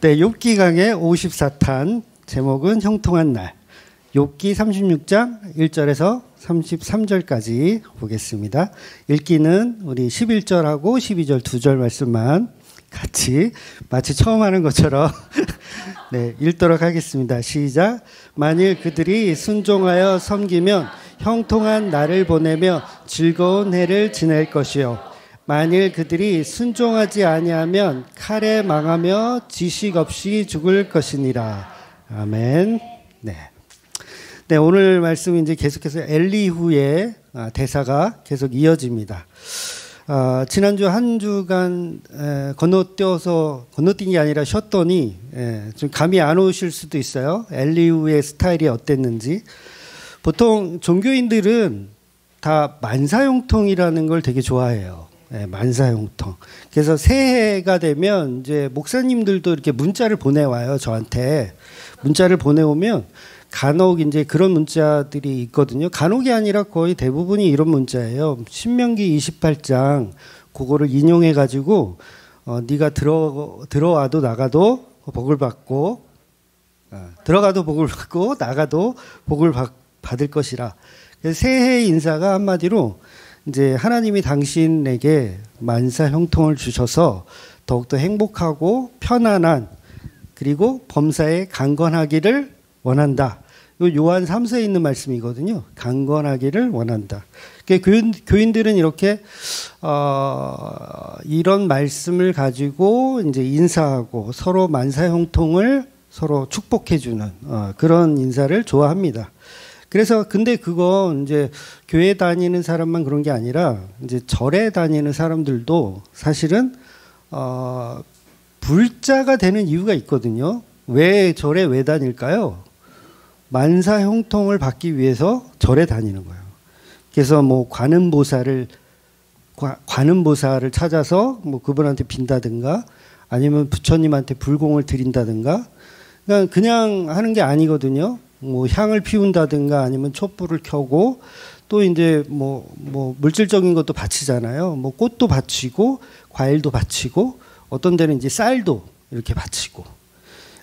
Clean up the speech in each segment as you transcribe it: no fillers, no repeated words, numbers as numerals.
네, 욥기 강의 54탄 제목은 형통한 날. 욥기 36장 1절에서 33절까지 보겠습니다. 읽기는 우리 11절하고 12절 두 절 말씀만 같이 마치 처음 하는 것처럼 네, 읽도록 하겠습니다. 시작. 만일 그들이 순종하여 섬기면 형통한 날을 보내며 즐거운 해를 지낼 것이요. 만일 그들이 순종하지 아니하면 칼에 망하며 지식 없이 죽을 것이니라. 아멘. 네. 네, 오늘 말씀은 이제 계속해서 엘리후의 대사가 계속 이어집니다. 지난주 한 주간 건너뛴 게 아니라 쉬었더니 좀 감이 안 오실 수도 있어요. 엘리후의 스타일이 어땠는지. 보통 종교인들은 다 만사형통이라는 걸 되게 좋아해요. 네, 만사형통. 그래서 새해가 되면 이제 목사님들도 이렇게 문자를 보내와요. 저한테 문자를 보내오면 간혹 이제 그런 문자들이 있거든요. 간혹이 아니라 거의 대부분이 이런 문자예요. 신명기 28장 그거를 인용해 가지고 네가 들어와도 나가도 복을 받고 들어가도 복을 받고 나가도 복을 받을 것이라. 그래서 새해 인사가 한마디로 이제 하나님이 당신에게 만사 형통을 주셔서 더욱더 행복하고 편안한 그리고 범사에 강건하기를 원한다. 요한 3서에 있는 말씀이거든요. 강건하기를 원한다. 교인들은 이렇게 이런 말씀을 가지고 이제 인사하고 서로 만사 형통을 서로 축복해주는 그런 인사를 좋아합니다. 그래서 근데 그건 이제 교회 다니는 사람만 그런 게 아니라 이제 절에 다니는 사람들도 사실은 불자가 되는 이유가 있거든요. 왜 절에 왜 다닐까요? 만사 형통을 받기 위해서 절에 다니는 거예요. 그래서 뭐 관음보살을 찾아서 뭐 그분한테 빈다든가 아니면 부처님한테 불공을 드린다든가 그냥 하는 게 아니거든요. 뭐 향을 피운다든가 아니면 촛불을 켜고 또 이제 뭐 물질적인 것도 바치잖아요. 뭐 꽃도 바치고 과일도 바치고 어떤 데는 이제 쌀도 이렇게 바치고.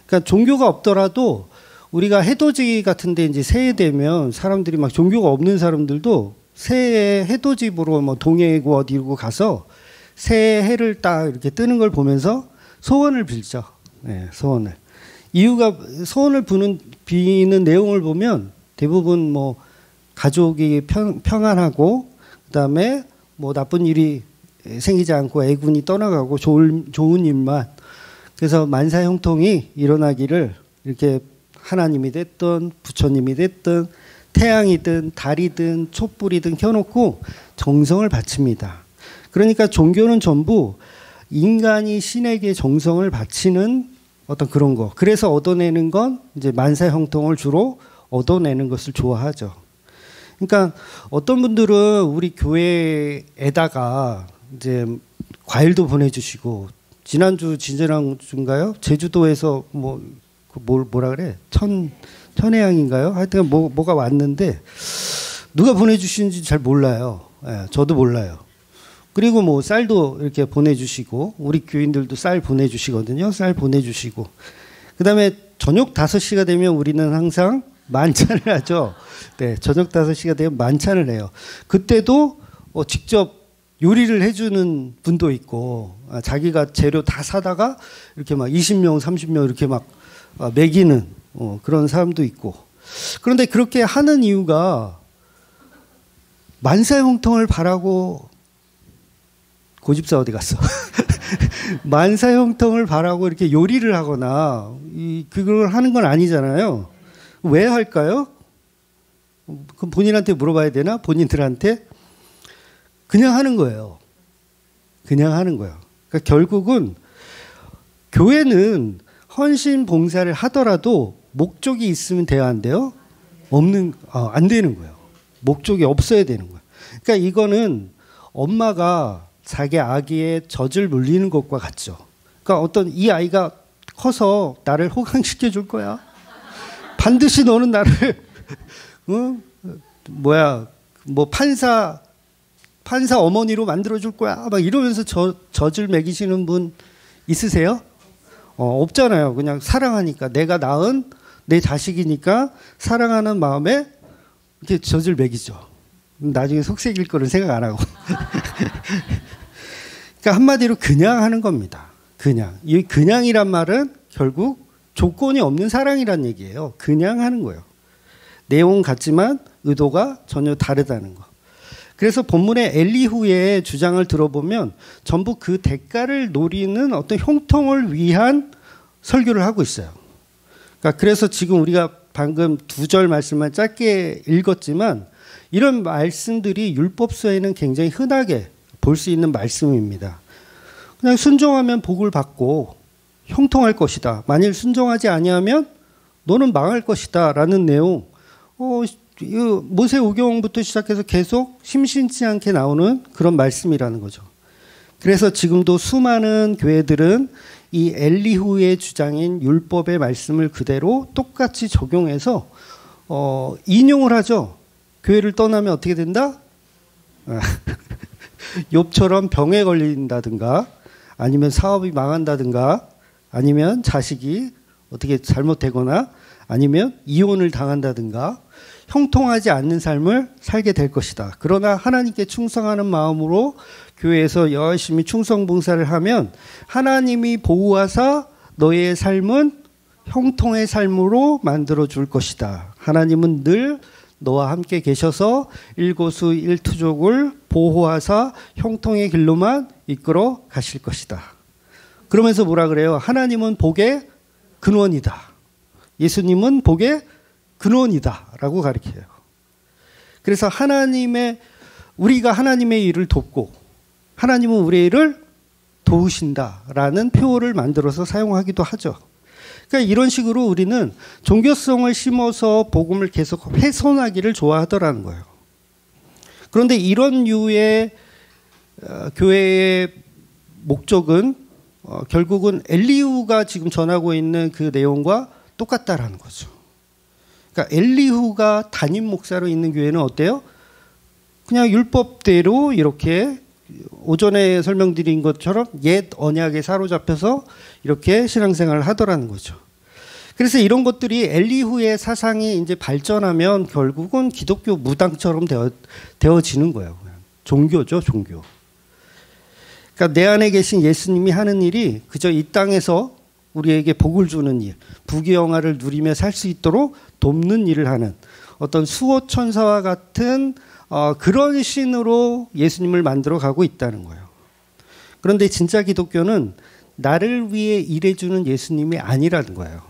그러니까 종교가 없더라도 우리가 해돋이 같은데 이제 새해 되면 사람들이 막 종교가 없는 사람들도 새해 해돋이보러 뭐 동해고 어디고 가서 새해 해를 딱 이렇게 뜨는 걸 보면서 소원을 빌죠. 네, 소원을. 이유가 소원을 비는 내용을 보면 대부분 뭐 가족이 평안하고 그다음에 뭐 나쁜 일이 생기지 않고 애군이 떠나가고 좋은 일만 그래서 만사 형통이 일어나기를 이렇게 하나님이 됐든 부처님이 됐든 태양이든 달이든 촛불이든 켜놓고 정성을 바칩니다. 그러니까 종교는 전부 인간이 신에게 정성을 바치는 어떤 그런 거. 그래서 얻어내는 건 이제 만사 형통을 주로 얻어내는 것을 좋아하죠. 그러니까 어떤 분들은 우리 교회에다가 이제 과일도 보내주시고 지난주 지난주인가요? 제주도에서 뭐라 그래? 천혜향인가요? 하여튼 뭐가 왔는데 누가 보내주시는지 잘 몰라요. 예, 저도 몰라요. 그리고 뭐 쌀도 이렇게 보내주시고 우리 교인들도 쌀 보내주시거든요. 쌀 보내주시고 그다음에 저녁 5시가 되면 우리는 항상 만찬을 하죠. 네, 저녁 5시가 되면 만찬을 해요. 그때도 직접 요리를 해주는 분도 있고 자기가 재료 다 사다가 이렇게 막 20명 30명 이렇게 막 먹이는 그런 사람도 있고 그런데 그렇게 하는 이유가 만사 형통을 바라고 고집사 어디 갔어? 만사 형통을 바라고 이렇게 요리를 하거나 그걸 하는 건 아니잖아요. 왜 할까요? 그럼 본인한테 물어봐야 되나? 본인들한테? 그냥 하는 거예요. 그냥 하는 거예요. 그러니까 결국은 교회는 헌신 봉사를 하더라도 목적이 있으면 돼야 안 돼요? 안 되는 거예요. 목적이 없어야 되는 거예요. 그러니까 이거는 엄마가 자기 아기의 젖을 물리는 것과 같죠. 그러니까 어떤 이 아이가 커서 나를 호강시켜 줄 거야. 반드시 너는 나를 판사 어머니로 만들어 줄 거야. 막 이러면서 젖을 먹이시는 분 있으세요? 없잖아요. 그냥 사랑하니까 내가 낳은 내 자식이니까 사랑하는 마음에 이렇게 젖을 먹이죠. 나중에 속색일 거는 생각 안 하고. 그러니까 한마디로 그냥 하는 겁니다. 그냥. 이 그냥이란 말은 결국 조건이 없는 사랑이란 얘기예요. 그냥 하는 거예요. 내용 같지만 의도가 전혀 다르다는 거. 그래서 본문의 엘리후의 주장을 들어보면 전부 그 대가를 노리는 어떤 형통을 위한 설교를 하고 있어요. 그러니까 그래서 지금 우리가 방금 2절 말씀만 짧게 읽었지만 이런 말씀들이 율법서에는 굉장히 흔하게 볼 수 있는 말씀입니다. 그냥 순종하면 복을 받고 형통할 것이다. 만일 순종하지 아니하면 너는 망할 것이다. 라는 내용. 모세오경부터 시작해서 계속 심심치 않게 나오는 그런 말씀이라는 거죠. 그래서 지금도 수많은 교회들은 이 엘리후의 주장인 율법의 말씀을 그대로 똑같이 적용해서 인용을 하죠. 교회를 떠나면 어떻게 된다? 욥처럼 병에 걸린다든가 아니면 사업이 망한다든가 아니면 자식이 어떻게 잘못되거나 아니면 이혼을 당한다든가 형통하지 않는 삶을 살게 될 것이다. 그러나 하나님께 충성하는 마음으로 교회에서 열심히 충성 봉사를 하면 하나님이 보호하사 너의 삶은 형통의 삶으로 만들어 줄 것이다. 하나님은 늘 너와 함께 계셔서 일거수 일투족을 보호하사 형통의 길로만 이끌어 가실 것이다. 그러면서 뭐라 그래요? 하나님은 복의 근원이다. 예수님은 복의 근원이다 라고 가르쳐요. 그래서 우리가 하나님의 일을 돕고 하나님은 우리의 일을 도우신다 라는 표어를 만들어서 사용하기도 하죠. 그러니까 이런 식으로 우리는 종교성을 심어서 복음을 계속 훼손하기를 좋아하더라는 거예요. 그런데 이런 류의 교회의 목적은 결국은 엘리후가 지금 전하고 있는 그 내용과 똑같다라는 거죠. 그러니까 엘리후가 담임 목사로 있는 교회는 어때요? 그냥 율법대로 이렇게 오전에 설명드린 것처럼 옛 언약에 사로잡혀서 이렇게 신앙생활을 하더라는 거죠. 그래서 이런 것들이 엘리후의 사상이 이제 발전하면 결국은 기독교 무당처럼 되어지는 거예요. 종교죠, 종교. 그러니까 내 안에 계신 예수님이 하는 일이 그저 이 땅에서 우리에게 복을 주는 일, 부귀영화를 누리며 살 수 있도록 돕는 일을 하는 어떤 수호천사와 같은 그런 신으로 예수님을 만들어 가고 있다는 거예요. 그런데 진짜 기독교는 나를 위해 일해주는 예수님이 아니라는 거예요.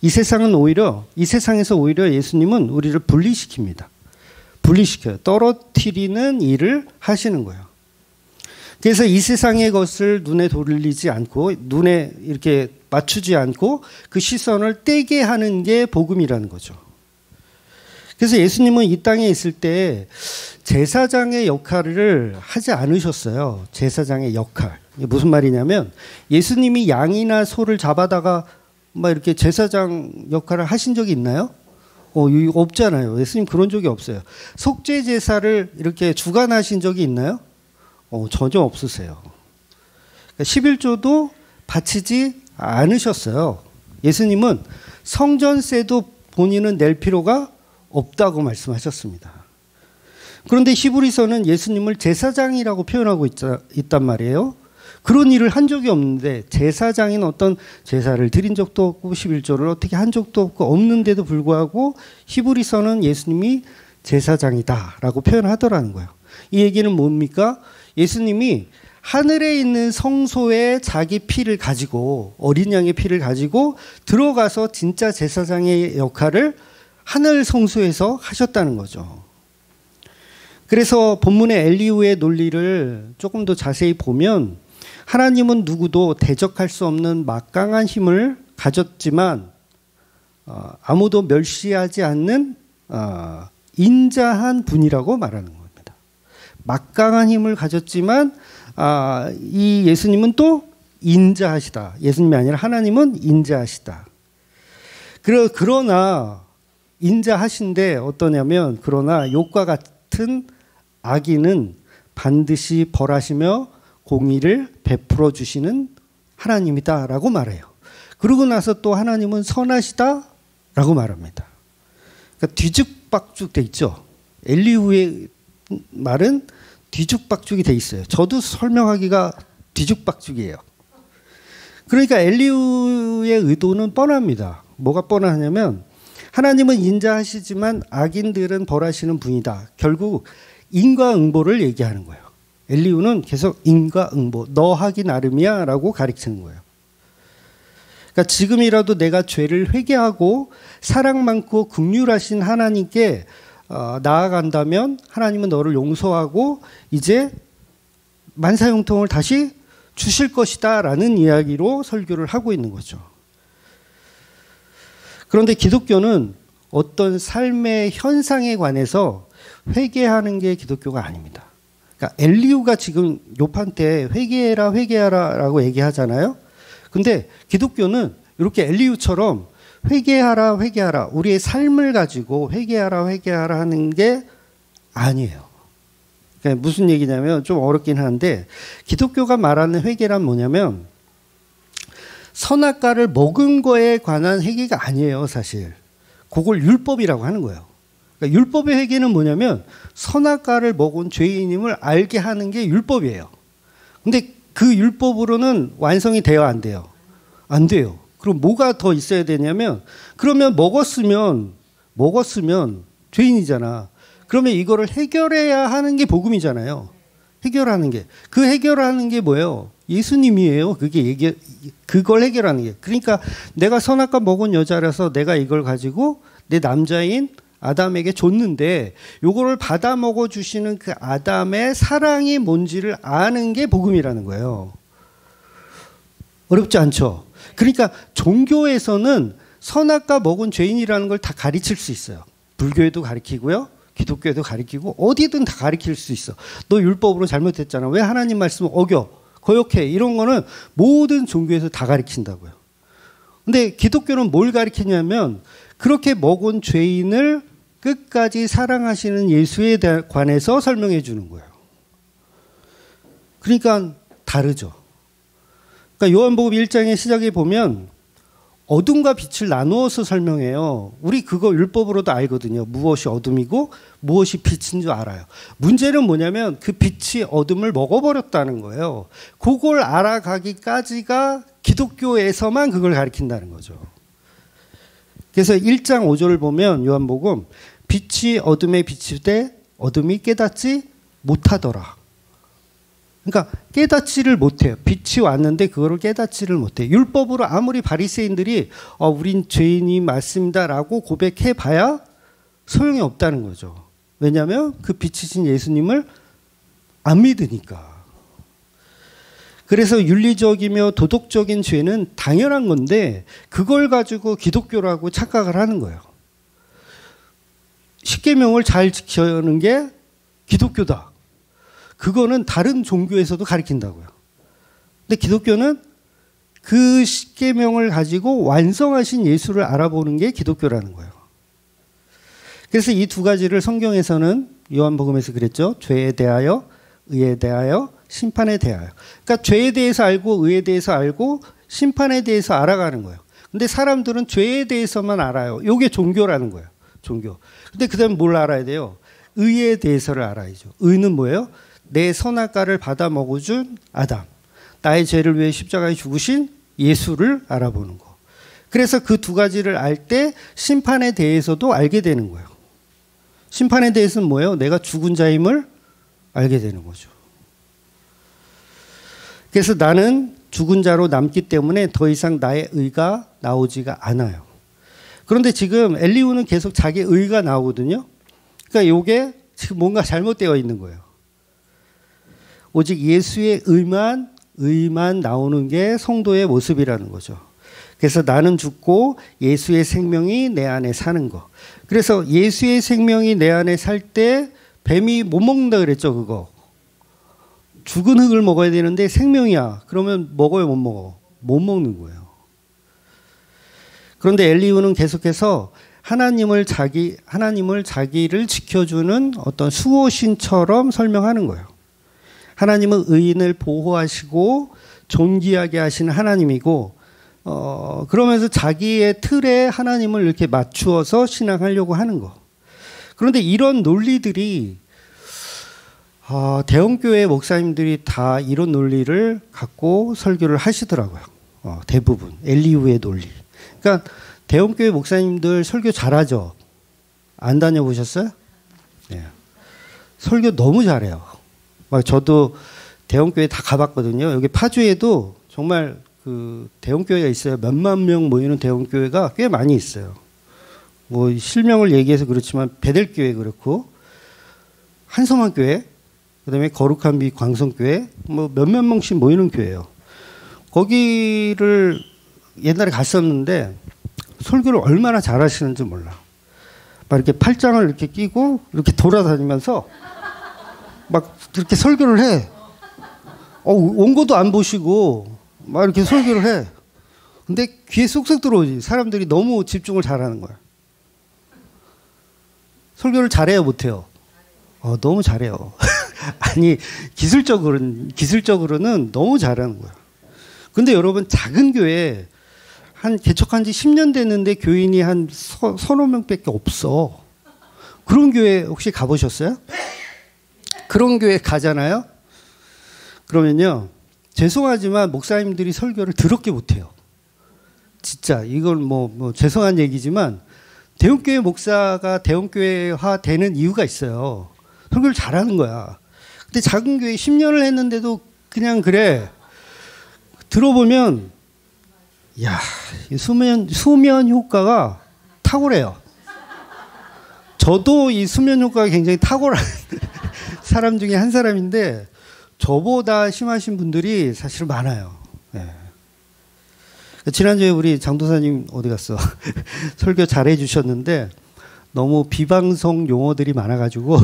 이 세상에서 오히려 예수님은 우리를 분리시켜요. 떨어뜨리는 일을 하시는 거예요. 그래서 이 세상의 것을 눈에 돌리지 않고 눈에 이렇게 맞추지 않고 그 시선을 떼게 하는 게 복음이라는 거죠. 그래서 예수님은 이 땅에 있을 때 제사장의 역할을 하지 않으셨어요. 제사장의 역할. 이게 무슨 말이냐면 예수님이 양이나 소를 잡아다가 막 이렇게 제사장 역할을 하신 적이 있나요? 없잖아요. 예수님 그런 적이 없어요. 속죄 제사를 이렇게 주관하신 적이 있나요? 전혀 없으세요. 11조도 바치지 않으셨어요. 예수님은 성전세도 본인은 낼 필요가 없다고 말씀하셨습니다. 그런데 히브리서는 예수님을 제사장이라고 표현하고 있단 말이에요. 그런 일을 한 적이 없는데 제사장인 어떤 제사를 드린 적도 없고 11조를 어떻게 한 적도 없는데도 불구하고 히브리서는 예수님이 제사장이다라고 표현하더라는 거예요. 이 얘기는 뭡니까? 예수님이 하늘에 있는 성소에 자기 피를 가지고 어린 양의 피를 가지고 들어가서 진짜 제사장의 역할을 하늘 성소에서 하셨다는 거죠. 그래서 본문의 엘리후의 논리를 조금 더 자세히 보면 하나님은 누구도 대적할 수 없는 막강한 힘을 가졌지만 아무도 멸시하지 않는 인자한 분이라고 말하는 겁니다. 막강한 힘을 가졌지만 이 예수님은 또 인자하시다. 예수님이 아니라 하나님은 인자하시다. 그러나 인자하신데 어떠냐면 그러나 욥과 같은 악인은 반드시 벌하시며 공의를 베풀어 주시는 하나님이다라고 말해요. 그러고 나서 또 하나님은 선하시다라고 말합니다. 그러니까 뒤죽박죽 돼 있죠. 엘리후의 말은 뒤죽박죽이 돼 있어요. 저도 설명하기가 뒤죽박죽이에요. 그러니까 엘리후의 의도는 뻔합니다. 뭐가 뻔하냐면 하나님은 인자하시지만 악인들은 벌하시는 분이다. 결국 인과응보를 얘기하는 거예요. 엘리후는 계속 인과응보, 너 하기 나름이야 라고 가르치는 거예요. 그러니까 지금이라도 내가 죄를 회개하고 사랑 많고 긍휼하신 하나님께 나아간다면 하나님은 너를 용서하고 이제 만사형통을 다시 주실 것이다 라는 이야기로 설교를 하고 있는 거죠. 그런데 기독교는 어떤 삶의 현상에 관해서 회개하는 게 기독교가 아닙니다. 그러니까 엘리후가 지금 욥한테 회개해라 회개하라라고 얘기하잖아요. 근데 기독교는 이렇게 엘리후처럼 회개하라 회개하라 우리의 삶을 가지고 회개하라 회개하라 하는 게 아니에요. 그러니까 무슨 얘기냐면 좀 어렵긴 한데 기독교가 말하는 회개란 뭐냐면 선악과를 먹은 거에 관한 회개가 아니에요, 사실. 그걸 율법이라고 하는 거예요. 그러니까 율법의 회개는 뭐냐면 선악과를 먹은 죄인임을 알게 하는 게 율법이에요. 근데 그 율법으로는 완성이 돼요, 안 돼요? 안 돼요. 그럼 뭐가 더 있어야 되냐면 그러면 먹었으면 죄인이잖아. 그러면 이거를 해결해야 하는 게 복음이잖아요. 해결하는 게. 그 해결하는 게 뭐예요? 예수님이에요. 그걸 해결하는 게. 그러니까 내가 선악과 먹은 여자라서 내가 이걸 가지고 내 남자인 아담에게 줬는데 요거를 받아 먹어 주시는 그 아담의 사랑이 뭔지를 아는 게 복음이라는 거예요. 어렵지 않죠? 그러니까 종교에서는 선악과 먹은 죄인이라는 걸 다 가르칠 수 있어요. 불교에도 가르치고요. 기독교에도 가르치고 어디든 다 가르칠 수 있어. 너 율법으로 잘못했잖아. 왜 하나님 말씀을 어겨? 거역해. 이런 거는 모든 종교에서 다 가르친다고요. 근데 기독교는 뭘 가르치냐면 그렇게 먹은 죄인을 끝까지 사랑하시는 예수에 관해서 설명해 주는 거예요. 그러니까 다르죠. 그러니까 요한복음 1장의 시작에 보면 어둠과 빛을 나누어서 설명해요. 우리 그거 율법으로도 알거든요. 무엇이 어둠이고 무엇이 빛인 줄 알아요. 문제는 뭐냐면 그 빛이 어둠을 먹어버렸다는 거예요. 그걸 알아가기까지가 기독교에서만 그걸 가르친다는 거죠. 그래서 1장 5절을 보면 요한복음 빛이 어둠에 비추되 어둠이 깨닫지 못하더라. 그러니까 깨닫지를 못해요. 빛이 왔는데 그거를 깨닫지를 못해요. 율법으로 아무리 바리새인들이 우린 죄인이 맞습니다라고 고백해봐야 소용이 없다는 거죠. 왜냐하면 그 빛이신 예수님을 안 믿으니까. 그래서 윤리적이며 도덕적인 죄는 당연한 건데 그걸 가지고 기독교라고 착각을 하는 거예요. 십계명을 잘 지키는 게 기독교다. 그거는 다른 종교에서도 가르친다고요. 근데 기독교는 그 십계명을 가지고 완성하신 예수를 알아보는 게 기독교라는 거예요. 그래서 이 두 가지를 성경에서는 요한복음에서 그랬죠. 죄에 대하여, 의에 대하여, 심판에 대하여. 그러니까 죄에 대해서 알고 의에 대해서 알고 심판에 대해서 알아가는 거예요. 근데 사람들은 죄에 대해서만 알아요. 이게 종교라는 거예요. 종교. 근데 그다음에 뭘 알아야 돼요? 의에 대해서를 알아야죠. 의는 뭐예요? 내 선악과를 받아 먹어준 아담. 나의 죄를 위해 십자가에 죽으신 예수를 알아보는 거. 그래서 그 두 가지를 알 때 심판에 대해서도 알게 되는 거예요. 심판에 대해서는 뭐예요? 내가 죽은 자임을 알게 되는 거죠. 그래서 나는 죽은 자로 남기 때문에 더 이상 나의 의가 나오지가 않아요. 그런데 지금 엘리후는 계속 자기 의가 나오거든요. 그러니까 이게 지금 뭔가 잘못되어 있는 거예요. 오직 예수의 의만 나오는 게 성도의 모습이라는 거죠. 그래서 나는 죽고 예수의 생명이 내 안에 사는 거. 그래서 예수의 생명이 내 안에 살 때 뱀이 못 먹는다 그랬죠, 그거. 죽은 흙을 먹어야 되는데 생명이야. 그러면 먹어요, 못 먹어? 못 먹는 거예요. 그런데 엘리후는 계속해서 하나님을 자기를 지켜주는 어떤 수호신처럼 설명하는 거예요. 하나님은 의인을 보호하시고 존귀하게 하시는 하나님이고 그러면서 자기의 틀에 하나님을 이렇게 맞추어서 신앙하려고 하는 거. 그런데 이런 논리들이 대형교회 목사님들이 다 이런 논리를 갖고 설교를 하시더라고요. 대부분 엘리후의 논리. 그러니까 대형교회 목사님들 설교 잘하죠? 안 다녀보셨어요? 네. 설교 너무 잘해요. 막 저도 대형교회 다 가봤거든요. 여기 파주에도 정말 그 대형교회가 있어요. 몇만 명 모이는 대형교회가 꽤 많이 있어요. 뭐 실명을 얘기해서 그렇지만 베델교회 그렇고 한성환교회, 그다음에 거룩한 빛 광성교회, 뭐 몇몇 명씩 모이는 교회예요. 거기를 옛날에 갔었는데 설교를 얼마나 잘하시는지 몰라. 막 이렇게 팔짱을 이렇게 끼고 이렇게 돌아다니면서 막 이렇게 설교를 해. 원고도 안 보시고 막 이렇게 설교를 해. 근데 귀에 쏙쏙 들어오지. 사람들이 너무 집중을 잘하는 거야. 설교를 잘해요, 못해요? 너무 잘해요. 아니, 기술적으로는 너무 잘하는 거야. 근데 여러분, 작은 교회, 개척한 지 10년 됐는데 교인이 한 서너 명밖에 없어. 그런 교회 혹시 가보셨어요? 그런 교회 가잖아요? 그러면요, 죄송하지만 목사님들이 설교를 더럽게 못해요. 진짜, 이건 뭐 죄송한 얘기지만, 대형교회 목사가 대형교회화 되는 이유가 있어요. 설교를 잘하는 거야. 근데 작은 교회 10년을 했는데도 그냥 그래. 들어보면, 야, 이 수면 효과가 탁월해요. 저도 이 수면 효과가 굉장히 탁월한 사람 중에 한 사람인데, 저보다 심하신 분들이 사실 많아요. 네. 지난주에 우리 장도사님 어디 갔어? 설교 잘해 주셨는데 너무 비방송 용어들이 많아가지고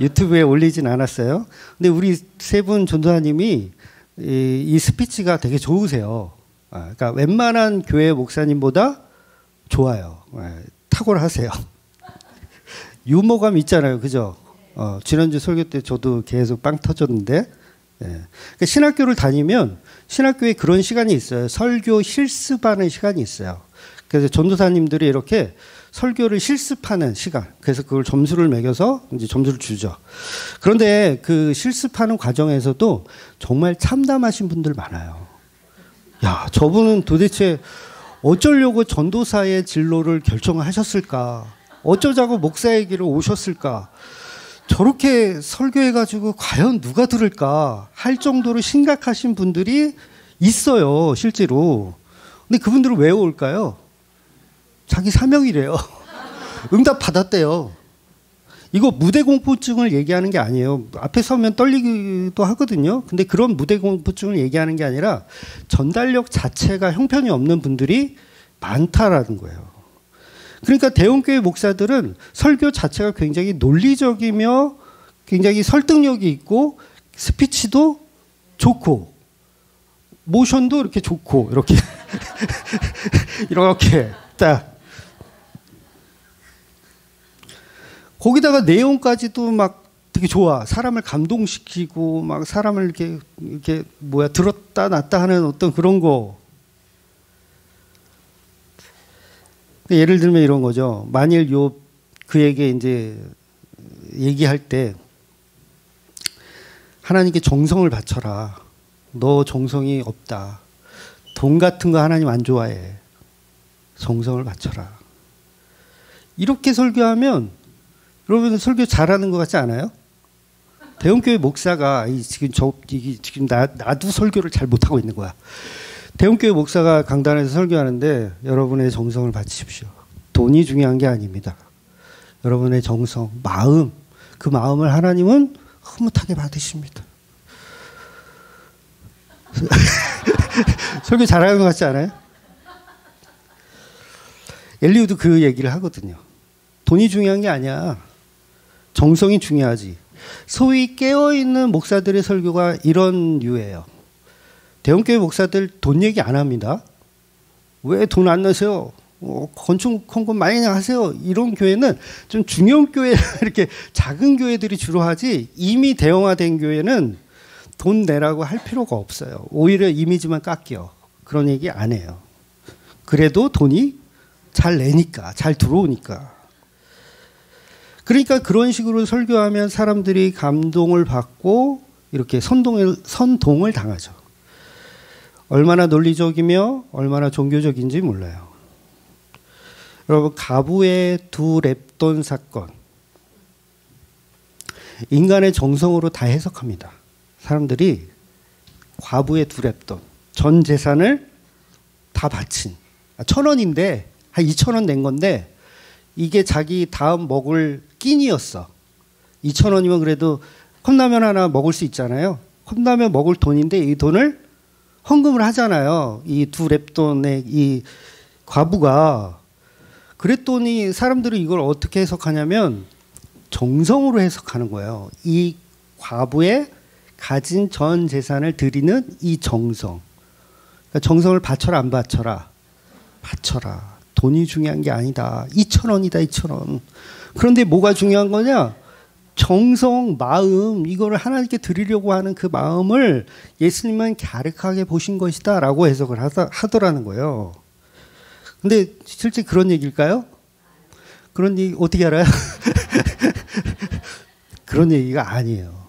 유튜브에 올리진 않았어요. 근데 우리 세 분 전도사님이 이 스피치가 되게 좋으세요. 그러니까 웬만한 교회 목사님보다 좋아요. 탁월하세요. 유머감 있잖아요. 그죠? 지난주 설교 때 저도 계속 빵 터졌는데, 그러니까 신학교를 다니면 신학교에 그런 시간이 있어요. 설교 실습하는 시간이 있어요. 그래서 전도사님들이 이렇게 설교를 실습하는 시간. 그래서 그걸 점수를 매겨서 이제 점수를 주죠. 그런데 그 실습하는 과정에서도 정말 참담하신 분들 많아요. 야, 저분은 도대체 어쩌려고 전도사의 진로를 결정하셨을까? 어쩌자고 목사의 길을 오셨을까? 저렇게 설교해가지고 과연 누가 들을까 할 정도로 심각하신 분들이 있어요, 실제로. 근데 그분들은 왜 올까요? 자기 사명이래요. 응답 받았대요. 이거 무대 공포증을 얘기하는 게 아니에요. 앞에 서면 떨리기도 하거든요. 근데 그런 무대 공포증을 얘기하는 게 아니라 전달력 자체가 형편이 없는 분들이 많다라는 거예요. 그러니까 대형교회 목사들은 설교 자체가 굉장히 논리적이며 굉장히 설득력이 있고 스피치도 좋고 모션도 이렇게 좋고 이렇게 이렇게 딱 거기다가 내용까지도 막 되게 좋아. 사람을 감동시키고 막 사람을 이렇게 들었다 놨다 하는 어떤 그런 거. 예를 들면 이런 거죠. 만일 그에게 이제 얘기할 때 하나님께 정성을 바쳐라. 너 정성이 없다. 돈 같은 거 하나님 안 좋아해. 정성을 바쳐라. 이렇게 설교하면 여러분 설교 잘하는 것 같지 않아요? 대형교회 목사가 지금 나도 설교를 잘 못하고 있는 거야. 대형교회 목사가 강단에서 설교하는데 여러분의 정성을 바치십시오. 돈이 중요한 게 아닙니다. 여러분의 정성, 마음, 그 마음을 하나님은 흐뭇하게 받으십니다. 설교 잘하는 것 같지 않아요? 엘리후도 그 얘기를 하거든요. 돈이 중요한 게 아니야. 정성이 중요하지. 소위 깨어있는 목사들의 설교가 이런 류예요. 대형교회 목사들 돈 얘기 안 합니다. 왜 돈 안 내세요? 건축 헌금 많이 하세요. 이런 교회는 좀 중형 교회 이렇게 작은 교회들이 주로 하지 이미 대형화된 교회는 돈 내라고 할 필요가 없어요. 오히려 이미지만 깎여. 그런 얘기 안 해요. 그래도 돈이 잘 내니까, 잘 들어오니까. 그러니까 그런 식으로 설교하면 사람들이 감동을 받고 이렇게 선동을 당하죠. 얼마나 논리적이며 얼마나 종교적인지 몰라요. 여러분, 가부의 두 랩돈 사건. 인간의 정성으로 다 해석합니다. 사람들이 과부의 두 랩돈, 전 재산을 다 바친. 1,000원인데 한 2,000원 낸 건데 이게 자기 다음 먹을 끼니였어. 2,000원이면 그래도 컵라면 하나 먹을 수 있잖아요. 컵라면 먹을 돈인데 이 돈을 헌금을 하잖아요. 이 두 랩돈의 이 과부가. 그랬더니 사람들이 이걸 어떻게 해석하냐면 정성으로 해석하는 거예요. 이 과부의 가진 전 재산을 드리는 이 정성. 그러니까 정성을 바쳐라 안 바쳐라? 바쳐라. 돈이 중요한 게 아니다. 2,000원이다 2,000원. 그런데 뭐가 중요한 거냐? 정성, 마음, 이거를 하나님께 드리려고 하는 그 마음을 예수님은 갸륵하게 보신 것이다 라고 해석을 하더라는 거예요. 근데 실제 그런 얘기일까요? 그런 얘기 어떻게 알아요? 그런 얘기가 아니에요.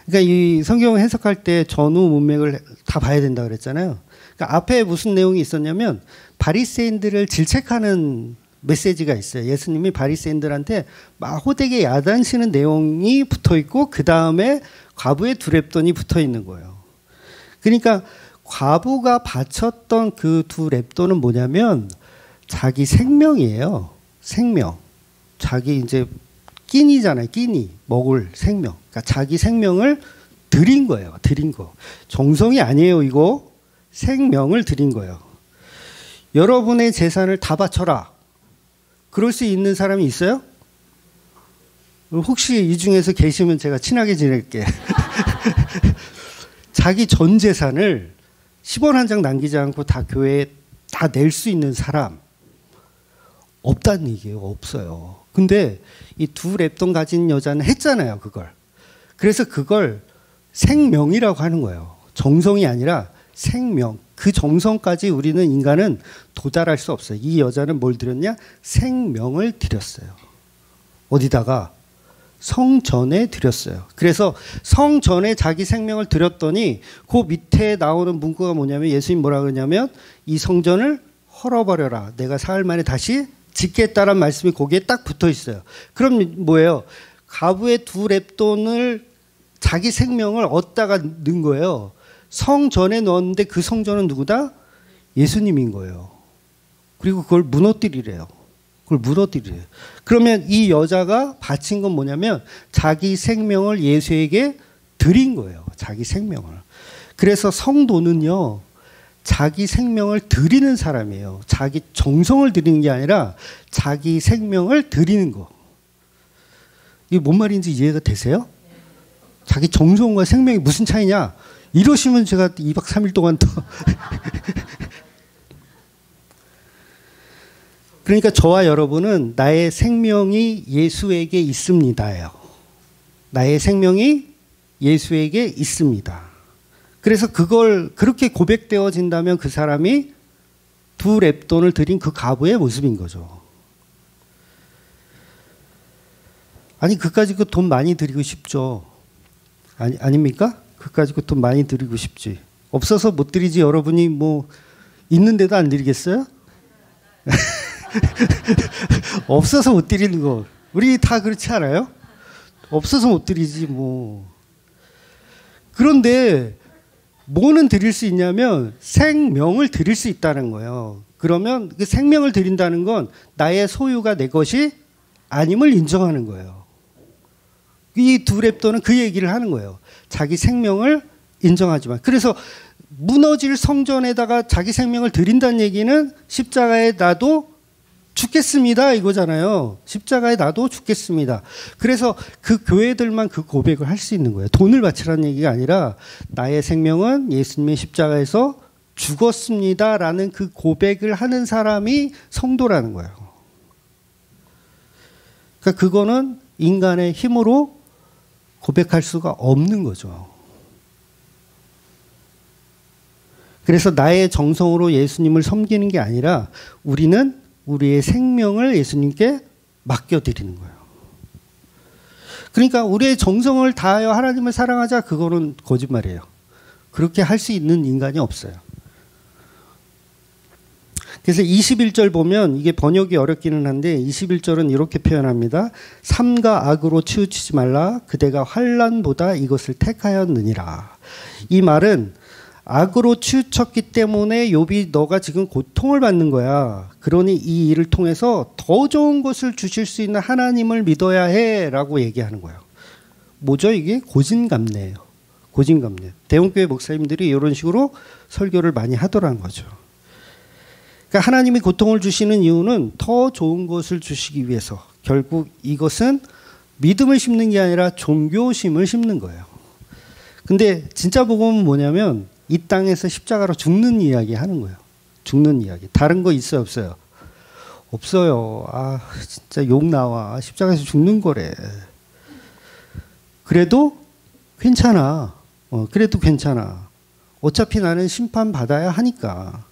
그러니까 이 성경 해석할 때 전후 문맥을 다 봐야 된다 그랬잖아요. 그러니까 앞에 무슨 내용이 있었냐면 바리새인들을 질책하는 메시지가 있어요. 예수님이 바리새인들한테 막 호되게 야단치는 내용이 붙어 있고 그 다음에 과부의 두 랩돈이 붙어 있는 거예요. 그러니까 과부가 바쳤던 그 두 랩돈은 뭐냐면 자기 생명이에요. 생명. 자기 이제 끼니잖아요. 끼니. 먹을 생명. 그러니까 자기 생명을 드린 거예요. 드린 거. 정성이 아니에요. 이거. 생명을 드린 거예요. 여러분의 재산을 다 바쳐라. 그럴 수 있는 사람이 있어요? 혹시 이 중에서 계시면 제가 친하게 지낼게. 자기 전 재산을 10원 한 장 남기지 않고 다 교회에 다 낼 수 있는 사람 없다는 얘기예요. 없어요. 근데 이 두 랩돈 가진 여자는 했잖아요. 그걸. 그래서 그걸 생명이라고 하는 거예요. 정성이 아니라 생명. 그 정성까지 우리는 인간은 도달할 수 없어요. 이 여자는 뭘 드렸냐? 생명을 드렸어요. 어디다가? 성전에 드렸어요. 그래서 성전에 자기 생명을 드렸더니 그 밑에 나오는 문구가 뭐냐면 예수님 뭐라 그러냐면 이 성전을 헐어버려라. 내가 사흘 만에 다시 짓겠다라는 말씀이 거기에 딱 붙어 있어요. 그럼 뭐예요? 가부의 두 랩돈을 자기 생명을 얻다가 넣은 거예요. 성전에 넣었는데 그 성전은 누구다? 예수님인 거예요. 그리고 그걸 무너뜨리래요. 그걸 무너뜨리래요. 그러면 이 여자가 바친 건 뭐냐면 자기 생명을 예수에게 드린 거예요. 자기 생명을. 그래서 성도는요. 자기 생명을 드리는 사람이에요. 자기 정성을 드리는 게 아니라 자기 생명을 드리는 거. 이게 뭔 말인지 이해가 되세요? 자기 정성과 생명이 무슨 차이냐? 이러시면 제가 2박 3일 동안 더 그러니까 저와 여러분은 나의 생명이 예수에게 있습니다예요. 나의 생명이 예수에게 있습니다. 그래서 그걸 그렇게 고백되어진다면 그 사람이 두 랩돈을 드린 그 가부의 모습인 거죠. 아니 그까짓 거 돈 많이 드리고 싶죠. 아닙니까? 그까짓 거 돈 많이 드리고 싶지. 없어서 못 드리지 여러분이 뭐 있는데도 안 드리겠어요? 없어서 못 드리는 거. 우리 다 그렇지 않아요? 없어서 못 드리지 뭐. 그런데 뭐는 드릴 수 있냐면 생명을 드릴 수 있다는 거예요. 그러면 그 생명을 드린다는 건 나의 소유가 내 것이 아님을 인정하는 거예요. 이 두 랩돈은 그 얘기를 하는 거예요. 자기 생명을 인정하지만. 그래서 무너질 성전에다가 자기 생명을 드린다는 얘기는 십자가에 나도 죽겠습니다 이거잖아요. 십자가에 나도 죽겠습니다. 그래서 그 교회들만 그 고백을 할 수 있는 거예요. 돈을 바치라는 얘기가 아니라 나의 생명은 예수님의 십자가에서 죽었습니다라는 그 고백을 하는 사람이 성도라는 거예요. 그러니까 그거는 인간의 힘으로 고백할 수가 없는 거죠. 그래서 나의 정성으로 예수님을 섬기는 게 아니라 우리는 우리의 생명을 예수님께 맡겨드리는 거예요. 그러니까 우리의 정성을 다하여 하나님을 사랑하자, 그거는 거짓말이에요. 그렇게 할 수 있는 인간이 없어요. 그래서 21절 보면, 이게 번역이 어렵기는 한데 21절은 이렇게 표현합니다. 삼가 악으로 치우치지 말라. 그대가 환난보다 이것을 택하였느니라. 이 말은 악으로 치우쳤기 때문에 욥이 너가 지금 고통을 받는 거야. 그러니 이 일을 통해서 더 좋은 것을 주실 수 있는 하나님을 믿어야 해 라고 얘기하는 거예요. 뭐죠? 이게 고진감래예요. 고진감래. 대형교회 목사님들이 이런 식으로 설교를 많이 하더라는 거죠. 그러니까 하나님이 고통을 주시는 이유는 더 좋은 것을 주시기 위해서, 결국 이것은 믿음을 심는 게 아니라 종교심을 심는 거예요. 근데 진짜 복음은 뭐냐면 이 땅에서 십자가로 죽는 이야기 하는 거예요. 죽는 이야기. 다른 거 있어요, 없어요? 없어요. 아, 진짜 욕 나와. 십자가에서 죽는 거래. 그래도 괜찮아. 그래도 괜찮아. 어차피 나는 심판받아야 하니까.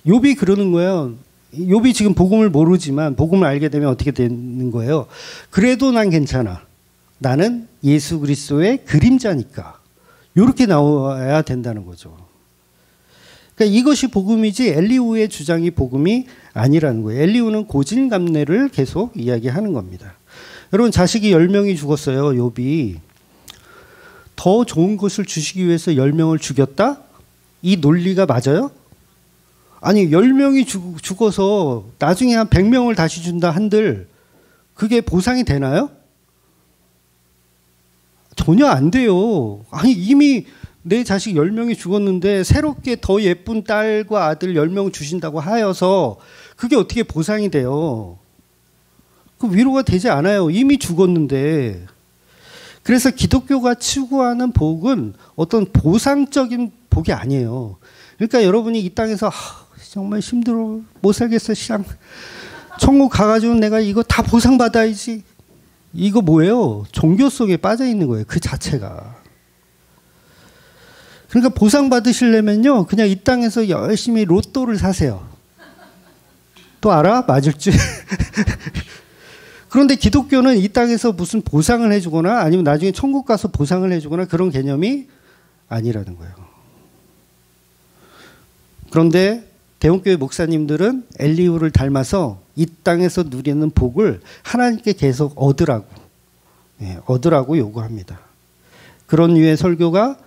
욥이 그러는 거예요. 욥이 지금 복음을 모르지만 복음을 알게 되면 어떻게 되는 거예요? 그래도 난 괜찮아. 나는 예수 그리스도의 그림자니까. 이렇게 나와야 된다는 거죠. 그러니까 이것이 복음이지 엘리후의 주장이 복음이 아니라는 거예요. 엘리후는 고진감래를 계속 이야기하는 겁니다. 여러분, 자식이 10명이 죽었어요. 욥이. 더 좋은 것을 주시기 위해서 10명을 죽였다? 이 논리가 맞아요? 아니, 10명이 죽어서 나중에 한 100명을 다시 준다 한들 그게 보상이 되나요? 전혀 안 돼요. 아니, 이미 내 자식 10명이 죽었는데 새롭게 더 예쁜 딸과 아들 10명 주신다고 하여서 그게 어떻게 보상이 돼요? 그 위로가 되지 않아요. 이미 죽었는데. 그래서 기독교가 추구하는 복은 어떤 보상적인 복이 아니에요. 그러니까 여러분이 이 땅에서 정말 힘들어 못 살겠어, 시장 천국 가가지고 내가 이거 다 보상받아야지, 이거 뭐예요? 종교 속에 빠져 있는 거예요, 그 자체가. 그러니까 보상받으시려면요 그냥 이 땅에서 열심히 로또를 사세요. 또 알아? 맞을 줄. 그런데 기독교는 이 땅에서 무슨 보상을 해주거나 아니면 나중에 천국 가서 보상을 해주거나 그런 개념이 아니라는 거예요. 그런데 대형교회 목사님들은 엘리후를 닮아서 이 땅에서 누리는 복을 하나님께 계속 얻으라고, 얻으라고 요구합니다. 그런 류의 설교가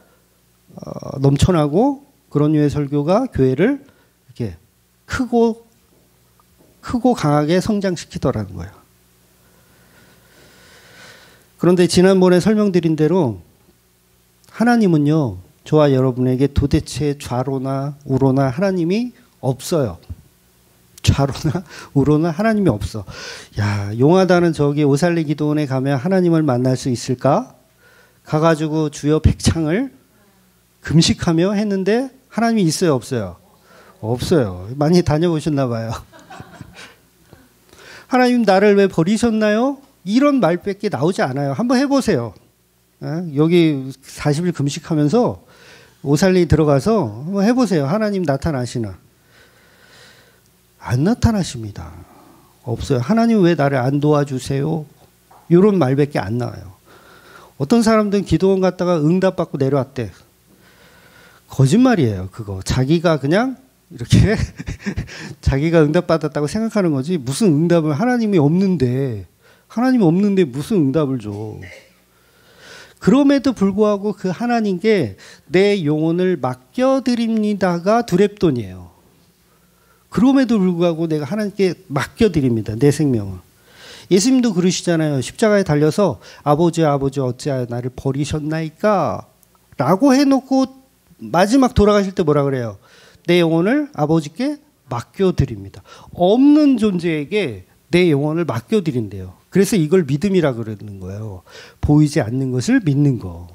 넘쳐나고, 그런 류의 설교가 교회를 이렇게 크고 강하게 성장시키더라는 거예요. 그런데 지난번에 설명드린 대로 하나님은요, 저와 여러분에게 도대체 좌로나 우로나 하나님이 없어요. 좌로나 우로나 하나님이 없어. 야, 용하다는 저기 오살리 기도원에 가면 하나님을 만날 수 있을까? 가가지고 주여 백창을 금식하며 했는데 하나님이 있어요, 없어요? 없어요. 많이 다녀보셨나 봐요. 하나님 나를 왜 버리셨나요? 이런 말밖에 나오지 않아요. 한번 해보세요. 여기 40일 금식하면서 오살리 들어가서 한번 해보세요. 하나님 나타나시나? 안 나타나십니다. 없어요. 하나님 왜 나를 안 도와주세요? 이런 말밖에 안 나와요. 어떤 사람들은 기도원 갔다가 응답받고 내려왔대. 거짓말이에요, 그거. 자기가 그냥 이렇게 자기가 응답받았다고 생각하는 거지, 무슨 응답을, 하나님이 없는데 무슨 응답을 줘. 그럼에도 불구하고 그 하나님께 내 영혼을 맡겨드립니다가 두렙돈이에요. 그럼에도 불구하고 내가 하나님께 맡겨드립니다, 내 생명을. 예수님도 그러시잖아요. 십자가에 달려서 아버지 어찌하여 나를 버리셨나이까? 라고 해놓고 마지막 돌아가실 때 뭐라 그래요? 내 영혼을 아버지께 맡겨드립니다. 없는 존재에게 내 영혼을 맡겨드린대요. 그래서 이걸 믿음이라 그러는 거예요. 보이지 않는 것을 믿는 거.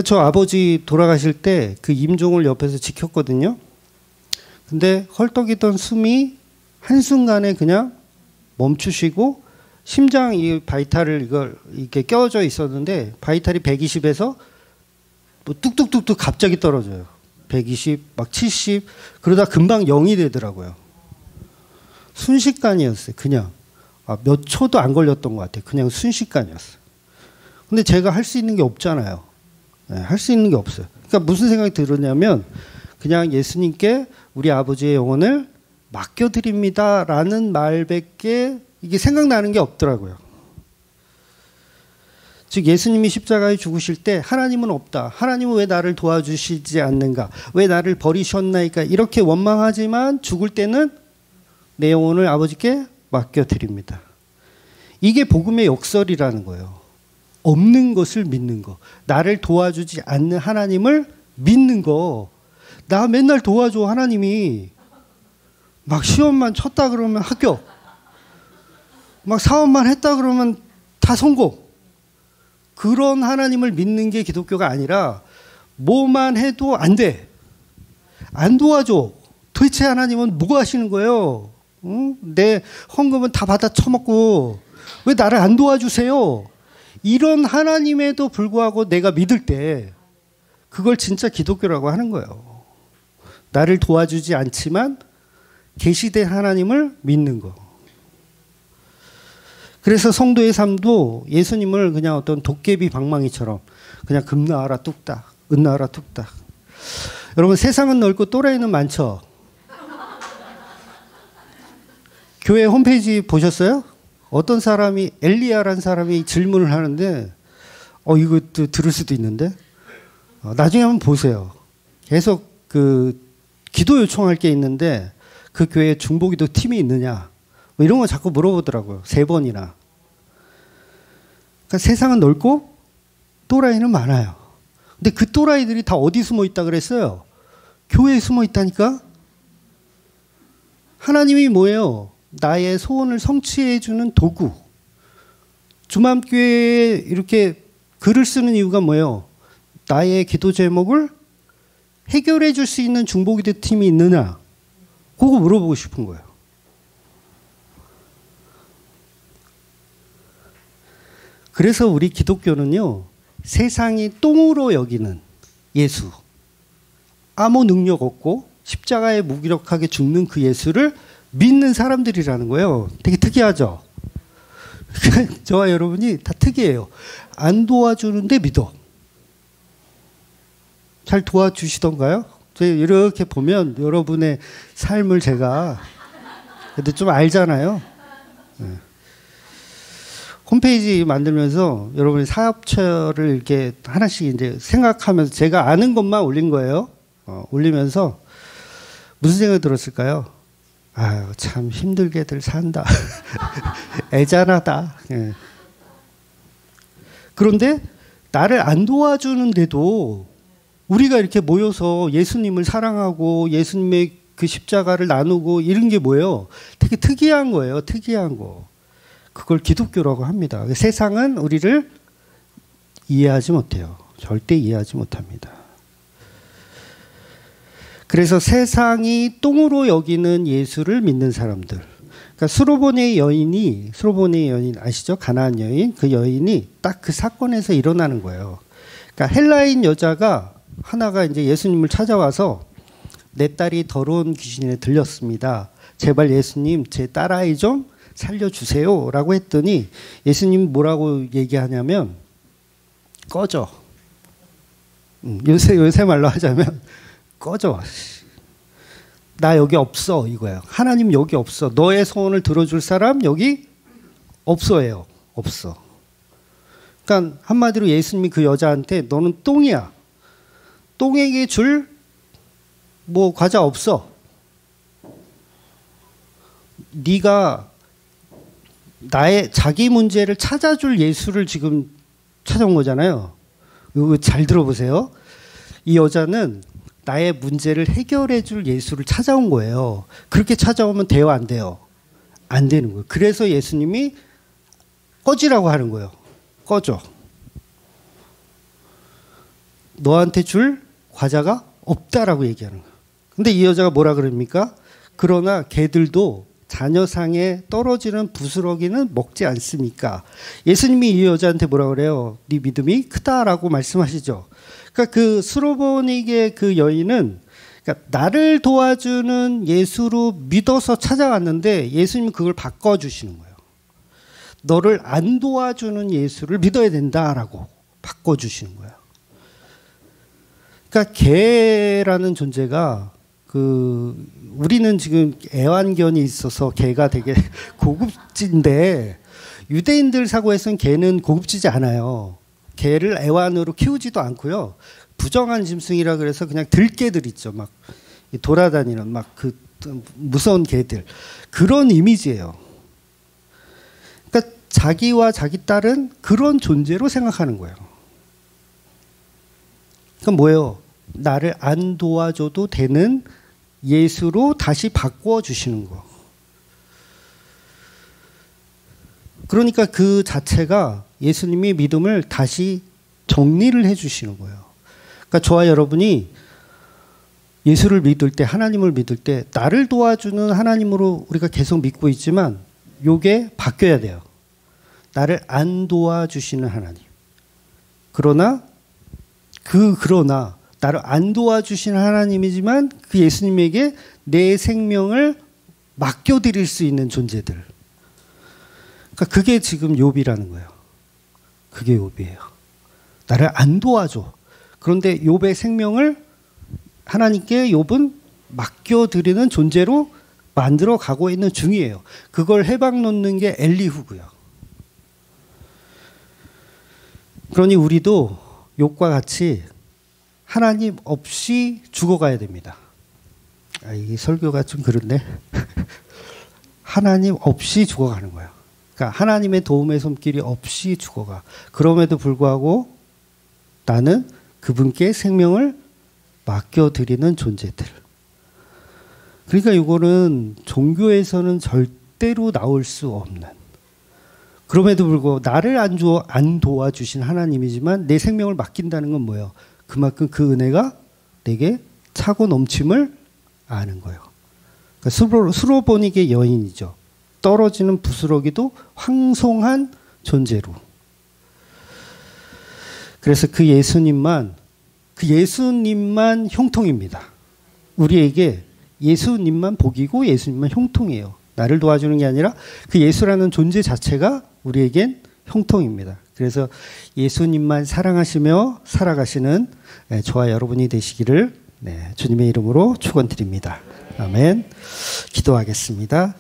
저 아버지 돌아가실 때 그 임종을 옆에서 지켰거든요. 근데 헐떡이던 숨이 한순간에 그냥 멈추시고, 심장 이 바이탈을 이렇게 껴져 있었는데 바이탈이 120에서 뭐 뚝뚝뚝뚝 갑자기 떨어져요. 120, 막 70, 그러다 금방 0이 되더라고요. 순식간이었어요. 그냥 몇 초도 안 걸렸던 것 같아요. 그냥 순식간이었어요. 근데 제가 할 수 있는 게 없잖아요. 네, 할 수 있는 게 없어요. 그러니까 무슨 생각이 들었냐면 그냥 예수님께 우리 아버지의 영혼을 맡겨드립니다라는 말밖에 이게 생각나는 게 없더라고요. 즉 예수님이 십자가에 죽으실 때 하나님은 없다. 하나님은 왜 나를 도와주시지 않는가? 왜 나를 버리셨나이까? 이렇게 원망하지만 죽을 때는 내 영혼을 아버지께 맡겨드립니다. 이게 복음의 역설이라는 거예요. 없는 것을 믿는 거. 나를 도와주지 않는 하나님을 믿는 거. 나 맨날 도와줘 하나님이. 막 시험만 쳤다 그러면 합격. 막 사업만 했다 그러면 다 성공. 그런 하나님을 믿는 게 기독교가 아니라 뭐만 해도 안 돼. 안 도와줘. 도대체 하나님은 뭐 하시는 거예요? 응? 내 헌금은 다 받아 처먹고 왜 나를 안 도와주세요? 이런 하나님에도 불구하고 내가 믿을 때 그걸 진짜 기독교라고 하는 거예요. 나를 도와주지 않지만 계시된 하나님을 믿는 거. 그래서 성도의 삶도 예수님을 그냥 어떤 도깨비 방망이처럼 그냥 금 나와라 뚝딱, 은 나와라 뚝딱. 여러분 세상은 넓고 또라이는 많죠. 교회 홈페이지 보셨어요? 어떤 사람이 엘리야라는 사람이 질문을 하는데 이거 들을 수도 있는데 나중에 한번 보세요. 계속 그 기도 요청할 게 있는데 그 교회에 중보기도 팀이 있느냐 뭐 이런 거 자꾸 물어보더라고요. 3번이나. 그러니까 세상은 넓고 또라이는 많아요. 근데 그 또라이들이 다 어디 숨어 있다 그랬어요? 교회에 숨어 있다니까? 하나님이 뭐예요? 나의 소원을 성취해 주는 도구. 주맘교회에 이렇게 글을 쓰는 이유가 뭐예요? 나의 기도 제목을 해결해 줄 수 있는 중보기도 팀이 있느냐? 그거 물어보고 싶은 거예요. 그래서 우리 기독교는요, 세상이 똥으로 여기는 예수, 아무 능력 없고 십자가에 무기력하게 죽는 그 예수를 믿는 사람들이라는 거예요. 되게 특이하죠? 저와 여러분이 다 특이해요. 안 도와주는데 믿어. 잘 도와주시던가요? 제가 이렇게 보면 여러분의 삶을 제가 그래도 좀 알잖아요. 네. 홈페이지 만들면서 여러분의 사업처를 이렇게 하나씩 이제 생각하면서 제가 아는 것만 올린 거예요. 올리면서 무슨 생각이 들었을까요? 아유, 참 힘들게들 산다. 애잔하다. 예. 그런데 나를 안 도와주는데도 우리가 이렇게 모여서 예수님을 사랑하고 예수님의 그 십자가를 나누고 이런 게 뭐예요? 되게 특이한 거예요. 특이한 거. 그걸 기독교라고 합니다. 세상은 우리를 이해하지 못해요. 절대 이해하지 못합니다. 그래서 세상이 똥으로 여기는 예수를 믿는 사람들. 그러니까 수로보네 여인 아시죠? 가나안 여인. 그 여인이 딱 그 사건에서 일어나는 거예요. 그러니까 헬라인 여자가 하나가 이제 예수님을 찾아와서 내 딸이 더러운 귀신에 들렸습니다. 제발 예수님 제 딸아이 좀 살려주세요. 라고 했더니 예수님 뭐라고 얘기하냐면 꺼져. 요새 말로 하자면 꺼져. 나 여기 없어 이거예요. 하나님 여기 없어. 너의 소원을 들어줄 사람 여기 없어요. 없어. 그러니까 한마디로 예수님이 그 여자한테 너는 똥이야. 똥에게 줄 뭐 과자 없어. 네가 나의 자기 문제를 찾아줄 예수를 지금 찾아온 거잖아요. 이거 잘 들어보세요. 이 여자는 나의 문제를 해결해 줄 예수를 찾아온 거예요. 그렇게 찾아오면 돼요, 안 돼요? 안 되는 거예요. 그래서 예수님이 꺼지라고 하는 거예요. 꺼져. 너한테 줄 과자가 없다라고 얘기하는 거예요. 근데 이 여자가 뭐라 그럽니까? 그러나 개들도 자녀상에 떨어지는 부스러기는 먹지 않습니까? 예수님이 이 여자한테 뭐라 그래요? 네 믿음이 크다라고 말씀하시죠. 그러니까 그 수로보닉의 그 여인은 그러니까 나를 도와주는 예수로 믿어서 찾아왔는데 예수님은 그걸 바꿔주시는 거예요. 너를 안 도와주는 예수를 믿어야 된다라고 바꿔주시는 거예요. 그러니까 개라는 존재가 우리는 지금 애완견이 있어서 개가 되게 고급진데 유대인들 사고에서는 개는 고급지지 않아요. 개를 애완으로 키우지도 않고요. 부정한 짐승이라 그래서 그냥 들개들 있죠. 막 돌아다니는 막 그 무서운 개들. 그런 이미지예요. 그러니까 자기와 자기 딸은 그런 존재로 생각하는 거예요. 그럼 뭐예요? 나를 안 도와줘도 되는 예수로 다시 바꾸어 주시는 거. 그러니까 그 자체가 예수님이 믿음을 다시 정리를 해 주시는 거예요. 그러니까 저와 여러분이 예수를 믿을 때, 하나님을 믿을 때 나를 도와주는 하나님으로 우리가 계속 믿고 있지만 요게 바뀌어야 돼요. 나를 안 도와주시는 하나님. 그러나 나를 안 도와주시는 하나님이지만 그 예수님에게 내 생명을 맡겨드릴 수 있는 존재들. 그러니까 그게 지금 욥이라는 거예요. 그게 욥이에요. 나를 안 도와줘. 그런데 욥의 생명을 하나님께 욥은 맡겨드리는 존재로 만들어 가고 있는 중이에요. 그걸 해방 놓는 게 엘리후고요. 그러니 우리도 욥과 같이 하나님 없이 죽어가야 됩니다. 이 설교가 좀 그런데 하나님 없이 죽어가는 거예요. 그러니까 하나님의 도움의 손길이 없이 죽어가. 그럼에도 불구하고 나는 그분께 생명을 맡겨드리는 존재들. 그러니까 이거는 종교에서는 절대로 나올 수 없는. 그럼에도 불구하고 나를 안 도와주신 하나님이지만 내 생명을 맡긴다는 건 뭐예요? 그만큼 그 은혜가 내게 차고 넘침을 아는 거예요. 그러니까 수로보닉의 여인이죠. 떨어지는 부스러기도 황송한 존재로. 그래서 그 예수님만 형통입니다. 우리에게 예수님만 복이고 예수님만 형통이에요. 나를 도와주는 게 아니라 그 예수라는 존재 자체가 우리에겐 형통입니다. 그래서 예수님만 사랑하시며 살아가시는 저와 여러분이 되시기를 주님의 이름으로 축원드립니다. 아멘. 기도하겠습니다.